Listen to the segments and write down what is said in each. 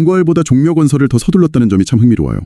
궁궐보다 종묘건설을 더 서둘렀다는 점이 참 흥미로워요.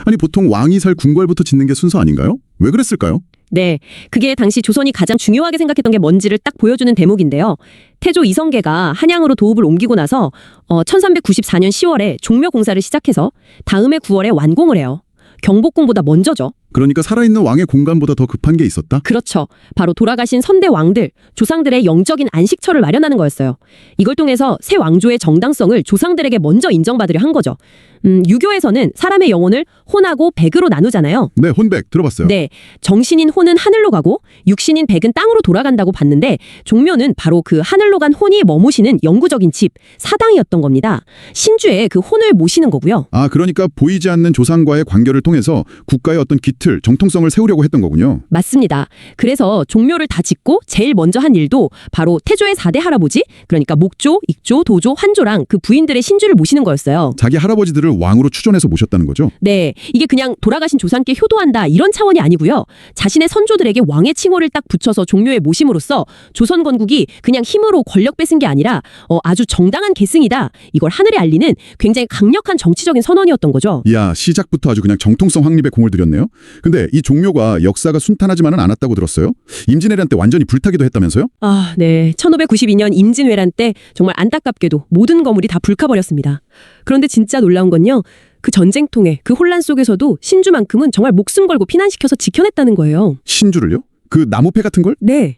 아니 보통 왕이 살 궁궐부터 짓는 게 순서 아닌가요? 왜 그랬을까요? 네, 그게 당시 조선이 가장 중요하게 생각했던 게 뭔지를 딱 보여주는 대목인데요. 태조 이성계가 한양으로 도읍을 옮기고 나서 1394년 10월에 종묘 공사를 시작해서 다음해 9월에 완공을 해요. 경복궁보다 먼저죠. 그러니까 살아있는 왕의 공간보다 더 급한 게 있었다? 그렇죠. 바로 돌아가신 선대 왕들, 조상들의 영적인 안식처를 마련하는 거였어요. 이걸 통해서 새 왕조의 정당성을 조상들에게 먼저 인정받으려 한 거죠. 유교에서는 사람의 영혼을 혼하고 백으로 나누잖아요. 네, 혼백 들어봤어요. 네, 정신인 혼은 하늘로 가고 육신인 백은 땅으로 돌아간다고 봤는데 종묘는 바로 그 하늘로 간 혼이 머무시는 영구적인 집, 사당이었던 겁니다. 신주에 그 혼을 모시는 거고요. 아, 그러니까 보이지 않는 조상과의 관계를 통해서 국가의 어떤 기틀, 정통성을 세우려고 했던 거군요. 맞습니다. 그래서 종묘를 다 짓고 제일 먼저 한 일도 바로 태조의 4대 할아버지, 그러니까 목조, 익조, 도조, 환조랑 그 부인들의 신주를 모시는 거였어요. 자기 할아버지들을 왕으로 추존해서 모셨다는 거죠? 네, 이게 그냥 돌아가신 조상께 효도한다 이런 차원이 아니고요. 자신의 선조들에게 왕의 칭호를 딱 붙여서 종묘에 모심으로써 조선 건국이 그냥 힘으로 권력 뺏은 게 아니라 아주 정당한 계승이다. 이걸 하늘에 알리는 굉장히 강력한 정치적인 선언이었던 거죠. 이야, 시작부터 아주 그냥 정통성 확립에 공을 들였네요. 근데 이 종묘가 역사가 순탄하지만은 않았다고 들었어요? 임진왜란 때 완전히 불타기도 했다면서요? 아, 네. 1592년 임진왜란 때 정말 안타깝게도 모든 건물이 다 불타버렸습니다. 그런데 진짜 놀라운 건요. 그 전쟁통에 그 혼란 속에서도 신주만큼은 정말 목숨 걸고 피난시켜서 지켜냈다는 거예요. 신주를요? 그 나무패 같은 걸? 네.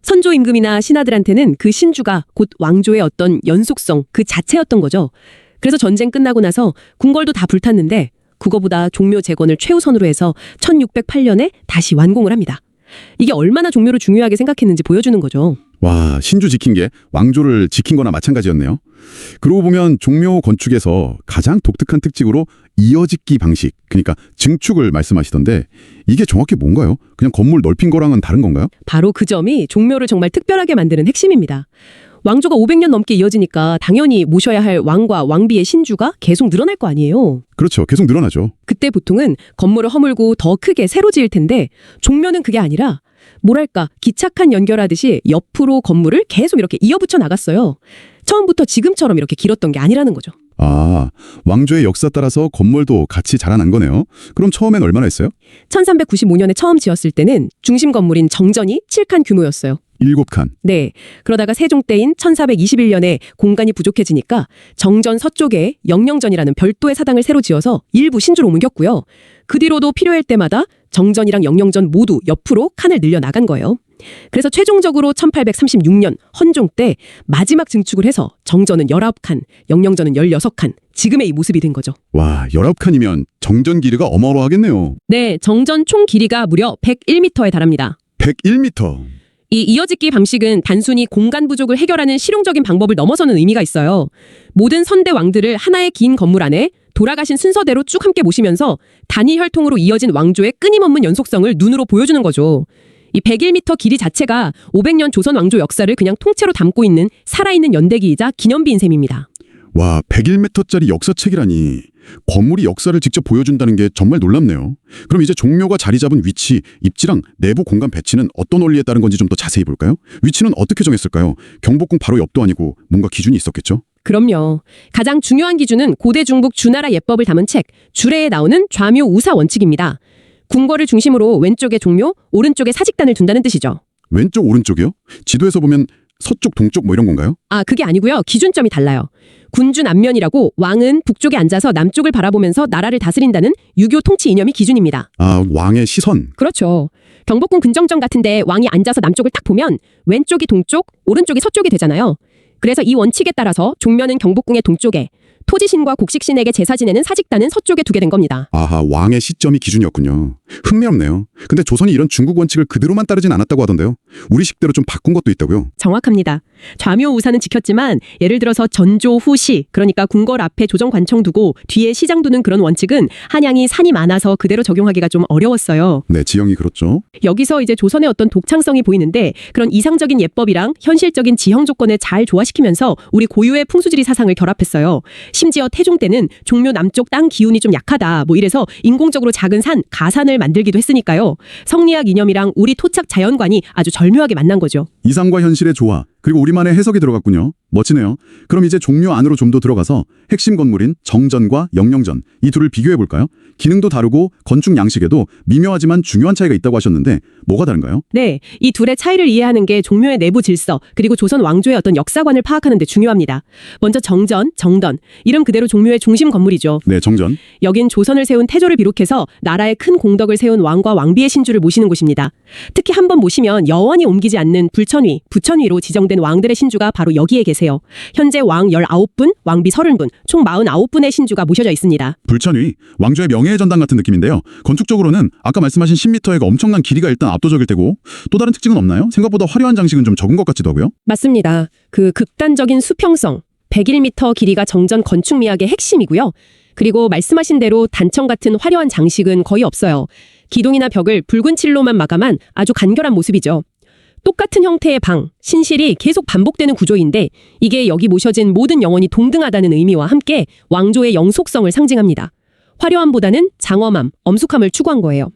선조 임금이나 신하들한테는 그 신주가 곧 왕조의 어떤 연속성 그 자체였던 거죠. 그래서 전쟁 끝나고 나서 궁궐도 다 불탔는데 그거보다 종묘 재건을 최우선으로 해서 1608년에 다시 완공을 합니다. 이게 얼마나 종묘를 중요하게 생각했는지 보여주는 거죠. 와, 신주 지킨 게 왕조를 지킨 거나 마찬가지였네요. 그러고 보면 종묘 건축에서 가장 독특한 특징으로 이어짓기 방식, 그러니까 증축을 말씀하시던데 이게 정확히 뭔가요? 그냥 건물 넓힌 거랑은 다른 건가요? 바로 그 점이 종묘를 정말 특별하게 만드는 핵심입니다. 왕조가 500년 넘게 이어지니까 당연히 모셔야 할 왕과 왕비의 신주가 계속 늘어날 거 아니에요. 그렇죠. 계속 늘어나죠. 그때 보통은 건물을 허물고 더 크게 새로 지을 텐데 종묘는 그게 아니라 뭐랄까 기착한 연결하듯이 옆으로 건물을 계속 이렇게 이어붙여 나갔어요. 처음부터 지금처럼 이렇게 길었던 게 아니라는 거죠. 아, 왕조의 역사 따라서 건물도 같이 자라난 거네요. 그럼 처음엔 얼마나 했어요? 1395년에 처음 지었을 때는 중심 건물인 정전이 7칸 규모였어요. 7칸. 네. 그러다가 세종 때인 1421년에 공간이 부족해지니까 정전 서쪽에 영령전이라는 별도의 사당을 새로 지어서 일부 신주로 옮겼고요. 그 뒤로도 필요할 때마다 정전이랑 영령전 모두 옆으로 칸을 늘려 나간 거예요. 그래서 최종적으로 1836년 헌종 때 마지막 증축을 해서 정전은 19칸, 영령전은 16칸, 지금의 이 모습이 된 거죠. 와, 19칸이면 정전 길이가 어마어마하겠네요. 네, 정전 총 길이가 무려 101m에 달합니다. 101m. 이 이어짓기 방식은 단순히 공간 부족을 해결하는 실용적인 방법을 넘어서는 의미가 있어요. 모든 선대 왕들을 하나의 긴 건물 안에 돌아가신 순서대로 쭉 함께 모시면서 단일 혈통으로 이어진 왕조의 끊임없는 연속성을 눈으로 보여주는 거죠. 이 101m 길이 자체가 500년 조선 왕조 역사를 그냥 통째로 담고 있는 살아있는 연대기이자 기념비인 셈입니다. 와, 101m짜리 역사책이라니. 건물이 역사를 직접 보여준다는 게 정말 놀랍네요. 그럼 이제 종묘가 자리 잡은 위치, 입지랑 내부 공간 배치는 어떤 원리에 따른 건지 좀 더 자세히 볼까요? 위치는 어떻게 정했을까요? 경복궁 바로 옆도 아니고 뭔가 기준이 있었겠죠? 그럼요. 가장 중요한 기준은 고대 중국 주나라 예법을 담은 책 주례에 나오는 좌묘 우사 원칙입니다. 궁궐을 중심으로 왼쪽에 종묘, 오른쪽에 사직단을 둔다는 뜻이죠. 왼쪽, 오른쪽이요? 지도에서 보면 서쪽, 동쪽 뭐 이런 건가요? 아, 그게 아니고요. 기준점이 달라요. 군주 남면이라고 왕은 북쪽에 앉아서 남쪽을 바라보면서 나라를 다스린다는 유교 통치 이념이 기준입니다. 아, 왕의 시선. 그렇죠. 경복궁 근정전 같은데 왕이 앉아서 남쪽을 딱 보면 왼쪽이 동쪽, 오른쪽이 서쪽이 되잖아요. 그래서 이 원칙에 따라서 종묘는 경복궁의 동쪽에, 토지신과 곡식신에게 제사 지내는 사직단은 서쪽에 두게 된 겁니다. 아하, 왕의 시점이 기준이었군요. 흥미롭네요. 근데 조선이 이런 중국 원칙을 그대로만 따르진 않았다고 하던데요. 우리식대로 좀 바꾼 것도 있다고요? 정확합니다. 좌묘 우사는 지켰지만 예를 들어서 전조 후시, 그러니까 궁궐 앞에 조정관청 두고 뒤에 시장 두는 그런 원칙은 한양이 산이 많아서 그대로 적용하기가 좀 어려웠어요. 네, 지형이 그렇죠. 여기서 이제 조선의 어떤 독창성이 보이는데 그런 이상적인 예법이랑 현실적인 지형 조건을 잘 조화시키면서 우리 고유의 풍수지리 사상을 결합했어요. 심지어 태종 때는 종묘 남쪽 땅 기운이 좀 약하다 뭐 이래서 인공적으로 작은 산, 가산을 만들기도 했으니까요. 성리학 이념이랑 우리 토착 자연관이 아주 절묘하게 만난 거죠. 이상과 현실의 조화, 그리고 우리만의 해석이 들어갔군요. 멋지네요. 그럼 이제 종묘 안으로 좀 더 들어가서 핵심 건물인 정전과 영영전 이 둘을 비교해 볼까요? 기능도 다르고 건축 양식에도 미묘하지만 중요한 차이가 있다고 하셨는데 뭐가 다른가요? 네, 이 둘의 차이를 이해하는 게 종묘의 내부 질서, 그리고 조선 왕조의 어떤 역사관을 파악하는 데 중요합니다. 먼저 정전, 정던. 이름 그대로 종묘의 중심 건물이죠. 네, 정전. 여긴 조선을 세운 태조를 비롯해서 나라의 큰 공덕을 세운 왕과 왕비의 신주를 모시는 곳입니다. 특히 한 번 모시면 영원히 옮기지 않는 불천위, 부천위로 지정된 왕들의 신주가 바로 여기에 계세요. 현재 왕 19분, 왕비 30분, 총 49분의 신주가 모셔져 있습니다. 불천위, 왕조의 명예의 전당 같은 느낌인데요. 건축적으로는 아까 말씀하신 10m의 엄청난 길이가 일단 압도적일 테고 또 다른 특징은 없나요? 생각보다 화려한 장식은 좀 적은 것 같기도 하고요. 맞습니다. 그 극단적인 수평성, 101m 길이가 정전 건축 미학의 핵심이고요. 그리고 말씀하신 대로 단청 같은 화려한 장식은 거의 없어요. 기둥이나 벽을 붉은 칠로만 마감한 아주 간결한 모습이죠. 똑같은 형태의 방, 신실이 계속 반복되는 구조인데 이게 여기 모셔진 모든 영혼이 동등하다는 의미와 함께 왕조의 영속성을 상징합니다. 화려함보다는 장엄함, 엄숙함을 추구한 거예요.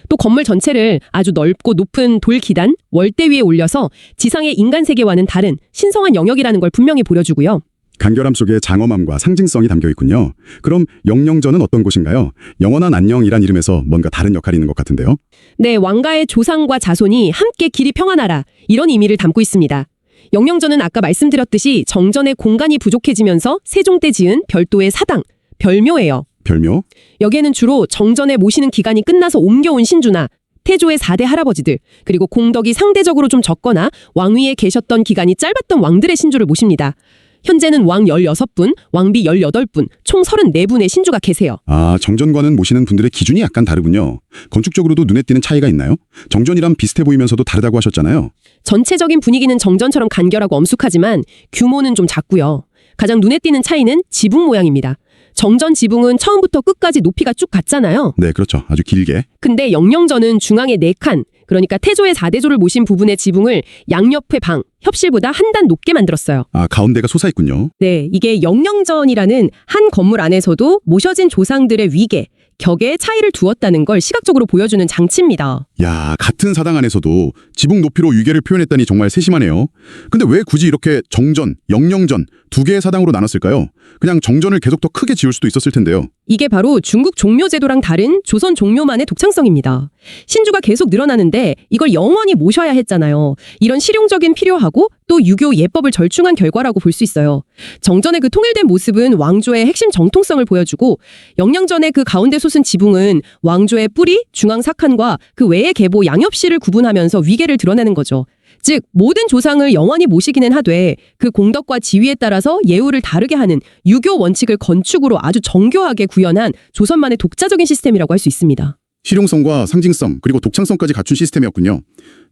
또 건물 전체를 아주 넓고 높은 돌 기단, 월대 위에 올려서 지상의 인간 세계와는 다른 신성한 영역이라는 걸 분명히 보여주고요. 간결함 속에 장엄함과 상징성이 담겨 있군요. 그럼 영영전은 어떤 곳인가요? 영원한 안녕이란 이름에서 뭔가 다른 역할이 있는 것 같은데요. 네, 왕가의 조상과 자손이 함께 길이 평안하라 이런 의미를 담고 있습니다. 영영전은 아까 말씀드렸듯이 정전의 공간이 부족해지면서 세종 때 지은 별도의 사당, 별묘예요. 별묘? 여기에는 주로 정전에 모시는 기간이 끝나서 옮겨온 신주나 태조의 4대 할아버지들, 그리고 공덕이 상대적으로 좀 적거나 왕위에 계셨던 기간이 짧았던 왕들의 신주를 모십니다. 현재는 왕 16분, 왕비 18분, 총 34분의 신주가 계세요. 아, 정전과는 모시는 분들의 기준이 약간 다르군요. 건축적으로도 눈에 띄는 차이가 있나요? 정전이랑 비슷해 보이면서도 다르다고 하셨잖아요. 전체적인 분위기는 정전처럼 간결하고 엄숙하지만 규모는 좀 작고요. 가장 눈에 띄는 차이는 지붕 모양입니다. 정전 지붕은 처음부터 끝까지 높이가 쭉 갔잖아요. 네, 그렇죠. 아주 길게. 근데 영영전은 중앙에 4칸, 그러니까 태조의 4대조를 모신 부분의 지붕을 양옆의 방, 협실보다 한 단 높게 만들었어요. 아, 가운데가 솟아있군요. 네, 이게 영영전이라는 한 건물 안에서도 모셔진 조상들의 위계, 격의 차이를 두었다는 걸 시각적으로 보여주는 장치입니다. 야, 같은 사당 안에서도 지붕 높이로 위계를 표현했다니 정말 세심하네요. 근데 왜 굳이 이렇게 정전, 영영전 두 개의 사당으로 나눴을까요? 그냥 정전을 계속 더 크게 지을 수도 있었을 텐데요. 이게 바로 중국 종묘 제도랑 다른 조선 종묘만의 독창성입니다. 신주가 계속 늘어나는데 이걸 영원히 모셔야 했잖아요. 이런 실용적인 필요하고 또 유교 예법을 절충한 결과라고 볼 수 있어요. 정전의 그 통일된 모습은 왕조의 핵심 정통성을 보여주고 영영전의 그 가운데 솟은 지붕은 왕조의 뿌리, 중앙 사칸과 그 외의 계보 양엽실을 구분하면서 위계를 드러내는 거죠. 즉 모든 조상을 영원히 모시기는 하되 그 공덕과 지위에 따라서 예우를 다르게 하는 유교 원칙을 건축으로 아주 정교하게 구현한 조선만의 독자적인 시스템이라고 할 수 있습니다. 실용성과 상징성 그리고 독창성까지 갖춘 시스템이었군요.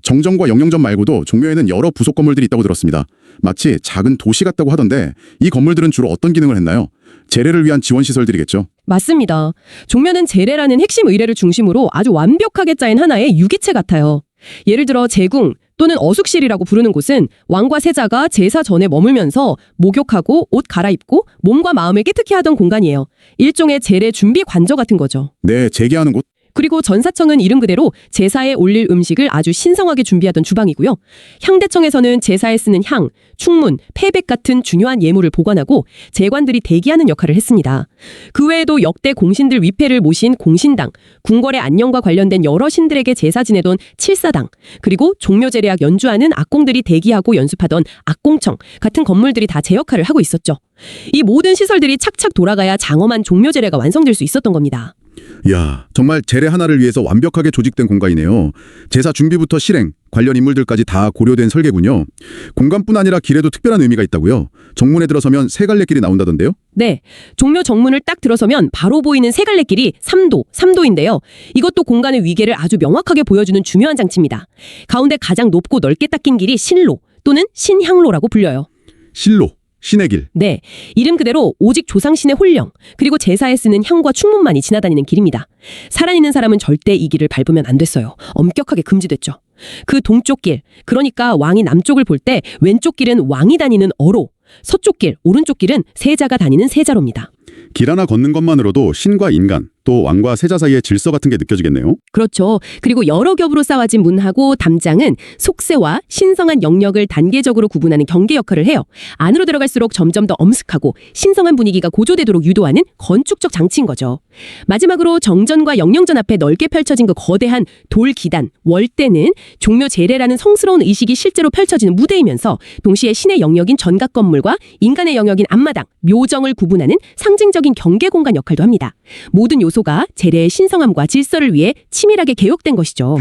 정전과 영영전 말고도 종묘에는 여러 부속 건물들이 있다고 들었습니다. 마치 작은 도시 같다고 하던데 이 건물들은 주로 어떤 기능을 했나요? 재래를 위한 지원 시설들이겠죠. 맞습니다. 종묘는 재래라는 핵심 의례를 중심으로 아주 완벽하게 짜인 하나의 유기체 같아요. 예를 들어 제궁 또는 어숙실이라고 부르는 곳은 왕과 세자가 제사 전에 머물면서 목욕하고 옷 갈아입고 몸과 마음을 깨끗게 하던 공간이에요. 일종의 재래 준비 관저 같은 거죠. 네, 재개하는 곳. 그리고 전사청은 이름 그대로 제사에 올릴 음식을 아주 신성하게 준비하던 주방이고요. 향대청에서는 제사에 쓰는 향, 충문, 패백 같은 중요한 예물을 보관하고 재관들이 대기하는 역할을 했습니다. 그 외에도 역대 공신들 위패를 모신 공신당, 궁궐의 안녕과 관련된 여러 신들에게 제사 지내던 칠사당, 그리고 종묘제례악 연주하는 악공들이 대기하고 연습하던 악공청 같은 건물들이 다 제 역할을 하고 있었죠. 이 모든 시설들이 착착 돌아가야 장엄한 종묘제례가 완성될 수 있었던 겁니다. 이야, 정말 재래 하나를 위해서 완벽하게 조직된 공간이네요. 제사 준비부터 실행, 관련 인물들까지 다 고려된 설계군요. 공간뿐 아니라 길에도 특별한 의미가 있다고요. 정문에 들어서면 세 갈래 길이 나온다던데요? 네, 종묘 정문을 딱 들어서면 바로 보이는 세 갈래 길이 삼도인데요. 이것도 공간의 위계를 아주 명확하게 보여주는 중요한 장치입니다. 가운데 가장 높고 넓게 닦인 길이 신로 또는 신향로라고 불려요. 실로, 신의 길. 네, 이름 그대로 오직 조상신의 홀령, 그리고 제사에 쓰는 향과 충문만이 지나다니는 길입니다. 살아있는 사람은 절대 이 길을 밟으면 안 됐어요. 엄격하게 금지됐죠. 그 동쪽 길, 그러니까 왕이 남쪽을 볼 때 왼쪽 길은 왕이 다니는 어로, 서쪽 길, 오른쪽 길은 세자가 다니는 세자로입니다. 길 하나 걷는 것만으로도 신과 인간, 또 또 왕과 세자 사이의 질서 같은 게 느껴지겠네요. 그렇죠. 그리고 여러 겹으로 쌓아진 문하고 담장은 속세와 신성한 영역을 단계적으로 구분하는 경계 역할을 해요. 안으로 들어갈수록 점점 더 엄숙하고 신성한 분위기가 고조되도록 유도하는 건축적 장치인 거죠. 마지막으로 정전과 영령전 앞에 넓게 펼쳐진 그 거대한 돌기단, 월대는 종묘 제례라는 성스러운 의식이 실제로 펼쳐지는 무대이면서 동시에 신의 영역인 전각 건물과 인간의 영역인 앞마당, 묘정을 구분하는 상징적인 경계 공간 역할도 합니다. 모든 요소가 제례의 신성함과 질서를 위해 치밀하게 개혁된 것이죠.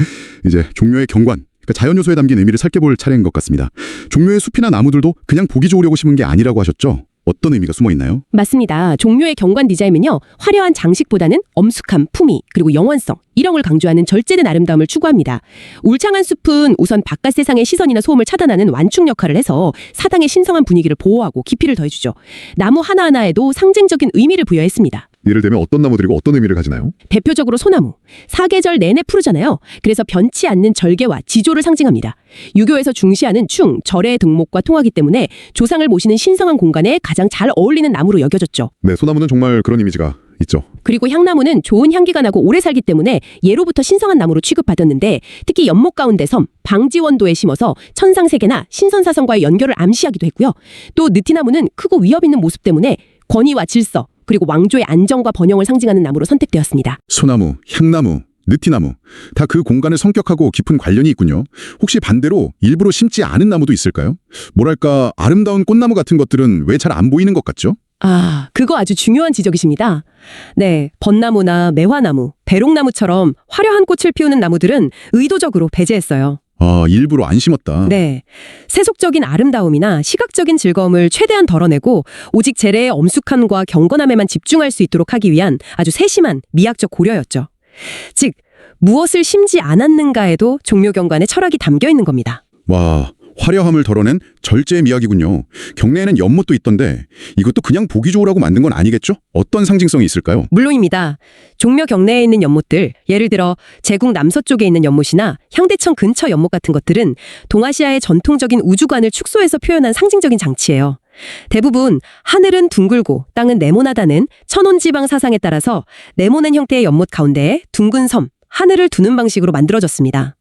이제 종묘의 경관, 그러니까 자연 요소에 담긴 의미를 살펴볼 차례인 것 같습니다. 종묘의 숲이나 나무들도 그냥 보기 좋으려고 심은 게 아니라고 하셨죠? 어떤 의미가 숨어 있나요? 맞습니다. 종묘의 경관 디자인은요, 화려한 장식보다는 엄숙함, 품위, 그리고 영원성, 이런 걸 강조하는 절제된 아름다움을 추구합니다. 울창한 숲은 우선 바깥 세상의 시선이나 소음을 차단하는 완충 역할을 해서 사당의 신성한 분위기를 보호하고 깊이를 더해주죠. 나무 하나하나에도 상징적인 의미를 부여했습니다. 예를 들면 어떤 나무들이고 어떤 의미를 가지나요? 대표적으로 소나무. 사계절 내내 푸르잖아요. 그래서 변치 않는 절개와 지조를 상징합니다. 유교에서 중시하는 충, 절의 등목과 통하기 때문에 조상을 모시는 신성한 공간에 가장 잘 어울리는 나무로 여겨졌죠. 네, 소나무는 정말 그런 이미지가 있죠. 그리고 향나무는 좋은 향기가 나고 오래 살기 때문에 예로부터 신성한 나무로 취급받았는데 특히 연못 가운데 섬, 방지원도에 심어서 천상세계나 신선사성과의 연결을 암시하기도 했고요. 또 느티나무는 크고 위협 있는 모습 때문에 권위와 질서, 그리고 왕조의 안정과 번영을 상징하는 나무로 선택되었습니다. 소나무, 향나무, 느티나무 다 그 공간의 성격하고 깊은 관련이 있군요. 혹시 반대로 일부러 심지 않은 나무도 있을까요? 뭐랄까 아름다운 꽃나무 같은 것들은 왜 잘 안 보이는 것 같죠? 아, 그거 아주 중요한 지적이십니다. 네, 벚나무나 매화나무, 배롱나무처럼 화려한 꽃을 피우는 나무들은 의도적으로 배제했어요. 아, 일부러 안 심었다. 네, 세속적인 아름다움이나 시각적인 즐거움을 최대한 덜어내고 오직 제례의 엄숙함과 경건함에만 집중할 수 있도록 하기 위한 아주 세심한 미학적 고려였죠. 즉, 무엇을 심지 않았는가에도 종묘 경관의 철학이 담겨 있는 겁니다. 와, 화려함을 덜어낸 절제의 미학이군요. 경내에는 연못도 있던데 이것도 그냥 보기 좋으라고 만든 건 아니겠죠? 어떤 상징성이 있을까요? 물론입니다. 종묘 경내에 있는 연못들, 예를 들어 제국 남서쪽에 있는 연못이나 향대천 근처 연못 같은 것들은 동아시아의 전통적인 우주관을 축소해서 표현한 상징적인 장치예요. 대부분 하늘은 둥글고 땅은 네모나다는 천온지방 사상에 따라서 네모난 형태의 연못 가운데에 둥근 섬, 하늘을 두는 방식으로 만들어졌습니다.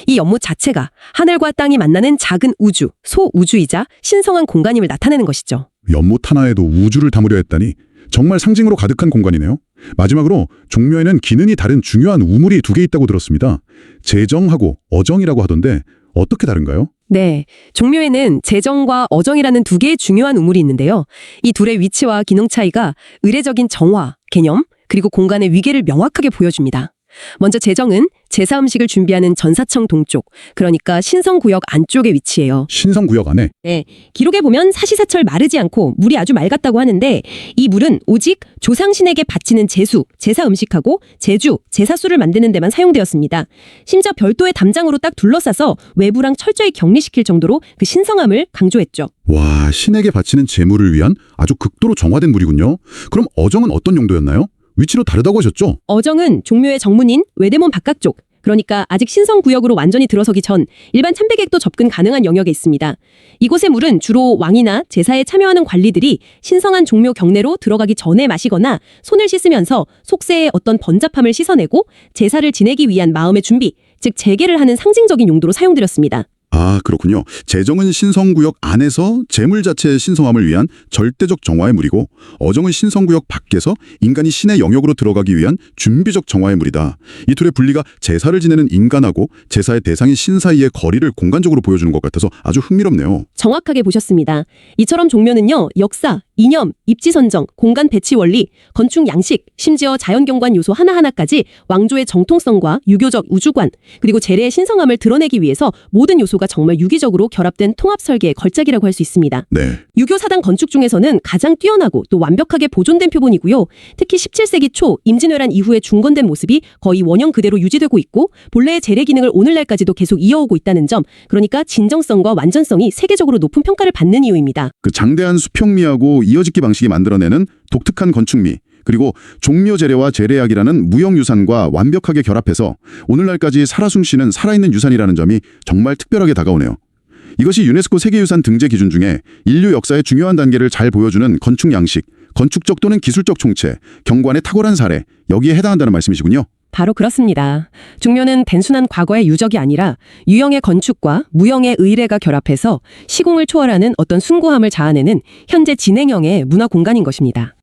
이 연못 자체가 하늘과 땅이 만나는 작은 우주, 소우주이자 신성한 공간임을 나타내는 것이죠. 연못 하나에도 우주를 담으려 했다니 정말 상징으로 가득한 공간이네요. 마지막으로 종묘에는 기능이 다른 중요한 우물이 2개 있다고 들었습니다. 재정하고 어정이라고 하던데 어떻게 다른가요? 네, 종묘에는 재정과 어정이라는 2개의 중요한 우물이 있는데요. 이 둘의 위치와 기능 차이가 의례적인 정화, 개념, 그리고 공간의 위계를 명확하게 보여줍니다. 먼저 재정은 제사 음식을 준비하는 전사청 동쪽, 그러니까 신성구역 안쪽에 위치해요. 신성구역 안에? 네, 기록에 보면 사시사철 마르지 않고 물이 아주 맑았다고 하는데 이 물은 오직 조상신에게 바치는 제수, 제사 음식하고 제주, 제사수를 만드는 데만 사용되었습니다. 심지어 별도의 담장으로 딱 둘러싸서 외부랑 철저히 격리시킬 정도로 그 신성함을 강조했죠. 와, 신에게 바치는 제물을 위한 아주 극도로 정화된 물이군요. 그럼 어정은 어떤 용도였나요? 위치로 다르다고 하셨죠? 어정은 종묘의 정문인 외대문 바깥쪽, 그러니까 아직 신성구역으로 완전히 들어서기 전 일반 참배객도 접근 가능한 영역에 있습니다. 이곳의 물은 주로 왕이나 제사에 참여하는 관리들이 신성한 종묘 경내로 들어가기 전에 마시거나 손을 씻으면서 속세의 어떤 번잡함을 씻어내고 제사를 지내기 위한 마음의 준비, 즉 재개를 하는 상징적인 용도로 사용되었습니다. 아, 그렇군요. 재정은 신성구역 안에서 재물 자체의 신성함을 위한 절대적 정화의 물이고 어정은 신성구역 밖에서 인간이 신의 영역으로 들어가기 위한 준비적 정화의 물이다. 이 둘의 분리가 제사를 지내는 인간하고 제사의 대상인 신 사이의 거리를 공간적으로 보여주는 것 같아서 아주 흥미롭네요. 정확하게 보셨습니다. 이처럼 종묘는요, 역사, 이념, 입지 선정, 공간 배치 원리, 건축 양식, 심지어 자연경관 요소 하나하나까지 왕조의 정통성과 유교적 우주관, 그리고 제례의 신성함을 드러내기 위해서 모든 요소가 정말 유기적으로 결합된 통합 설계의 걸작이라고 할 수 있습니다. 네. 유교 사당 건축 중에서는 가장 뛰어나고 또 완벽하게 보존된 표본이고요. 특히 17세기 초 임진왜란 이후에 중건된 모습이 거의 원형 그대로 유지되고 있고 본래의 제례 기능을 오늘날까지도 계속 이어오고 있다는 점, 그러니까 진정성과 완전성이 세계적으로 높은 평가를 받는 이유입니다. 그 장대한 수평미하고 이어짓기 방식이 만들어내는 독특한 건축미, 그리고 종묘 제례와 제례학이라는 무형유산과 완벽하게 결합해서 오늘날까지 살아 숨쉬는 살아있는 유산이라는 점이 정말 특별하게 다가오네요. 이것이 유네스코 세계유산 등재 기준 중에 인류 역사의 중요한 단계를 잘 보여주는 건축 양식, 건축적 또는 기술적 총체, 경관의 탁월한 사례, 여기에 해당한다는 말씀이시군요. 바로 그렇습니다. 중묘는 단순한 과거의 유적이 아니라 유형의 건축과 무형의 의례가 결합해서 시공을 초월하는 어떤 숭고함을 자아내는 현재 진행형의 문화 공간인 것입니다.